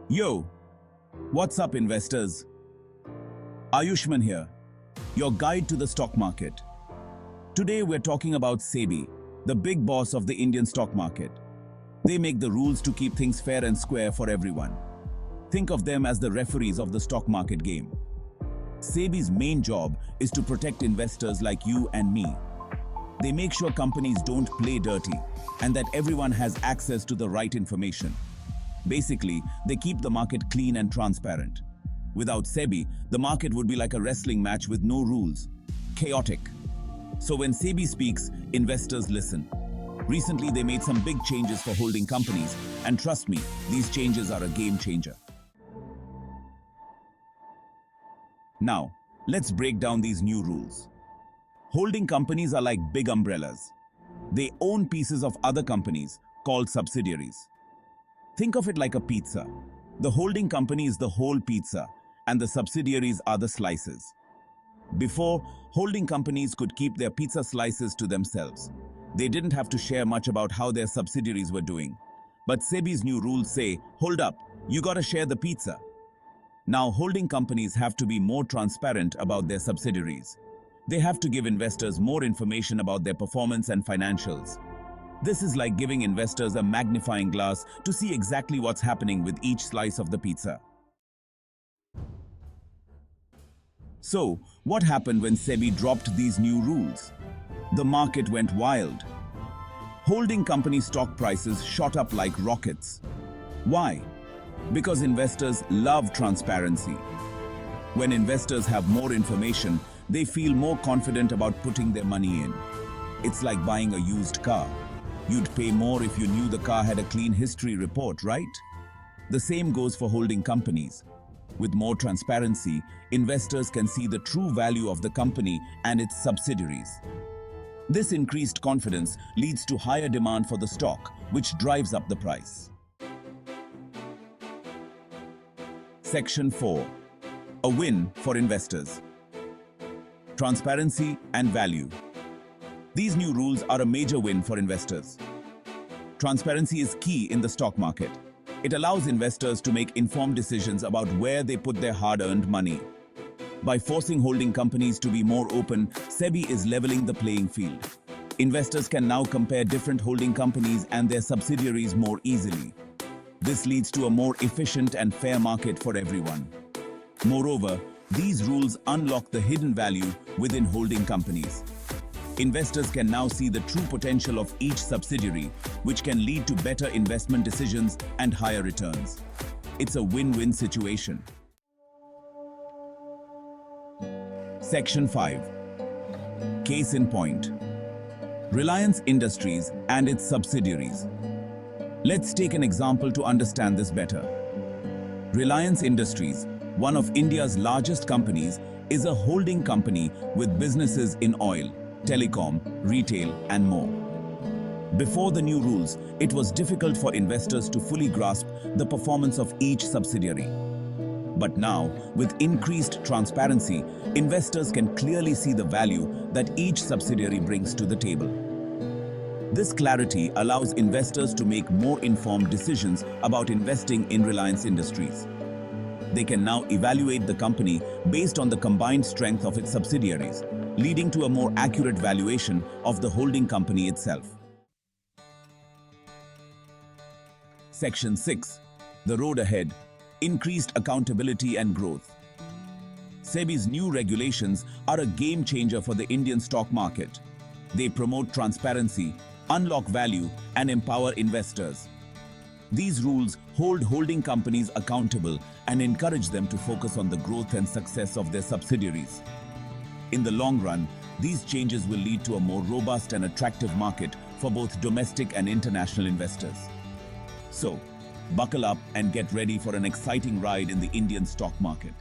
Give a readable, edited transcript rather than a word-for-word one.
Yo, what's up investors? Ayushman here, your guide to the stock market. Today we're talking about SEBI, the big boss of the Indian stock market. They make the rules to keep things fair and square for everyone. Think of them as the referees of the stock market game. SEBI's main job is to protect investors like you and me. They make sure companies don't play dirty and that everyone has access to the right information. Basically, they keep the market clean and transparent. Without SEBI, the market would be like a wrestling match with no rules. Chaotic. So when SEBI speaks, investors listen. Recently, they made some big changes for holding companies, and trust me, these changes are a game changer. Now, let's break down these new rules. Holding companies are like big umbrellas. They own pieces of other companies called subsidiaries. Think of it like a pizza. The holding company is the whole pizza, and the subsidiaries are the slices. Before, holding companies could keep their pizza slices to themselves. They didn't have to share much about how their subsidiaries were doing. But SEBI's new rules say, hold up, you gotta share the pizza. Now, holding companies have to be more transparent about their subsidiaries. They have to give investors more information about their performance and financials. This is like giving investors a magnifying glass to see exactly what's happening with each slice of the pizza. So, what happened when SEBI dropped these new rules? The market went wild. Holding company stock prices shot up like rockets. Why? Because investors love transparency. When investors have more information, they feel more confident about putting their money in. It's like buying a used car. You'd pay more if you knew the car had a clean history report, right? The same goes for holding companies. With more transparency, investors can see the true value of the company and its subsidiaries. This increased confidence leads to higher demand for the stock, which drives up the price. Section 4. A win for investors. Transparency and value. These new rules are a major win for investors. Transparency is key in the stock market. It allows investors to make informed decisions about where they put their hard-earned money. By forcing holding companies to be more open, SEBI is leveling the playing field. Investors can now compare different holding companies and their subsidiaries more easily. This leads to a more efficient and fair market for everyone. Moreover, these rules unlock the hidden value within holding companies. Investors can now see the true potential of each subsidiary, which can lead to better investment decisions and higher returns. It's a win-win situation. Section 5. Case in point. Reliance Industries and its subsidiaries. Let's take an example to understand this better. Reliance Industries, one of India's largest companies, is a holding company with businesses in oil, telecom, retail, and more. Before the new rules, it was difficult for investors to fully grasp the performance of each subsidiary. But now, with increased transparency, investors can clearly see the value that each subsidiary brings to the table. This clarity allows investors to make more informed decisions about investing in Reliance Industries. They can now evaluate the company based on the combined strength of its subsidiaries, leading to a more accurate valuation of the holding company itself. Section 6. The road ahead. Increased accountability and growth. SEBI's new regulations are a game changer for the Indian stock market. They promote transparency, unlock value, and empower investors. These rules hold holding companies accountable and encourage them to focus on the growth and success of their subsidiaries. In the long run, these changes will lead to a more robust and attractive market for both domestic and international investors. So, buckle up and get ready for an exciting ride in the Indian stock market.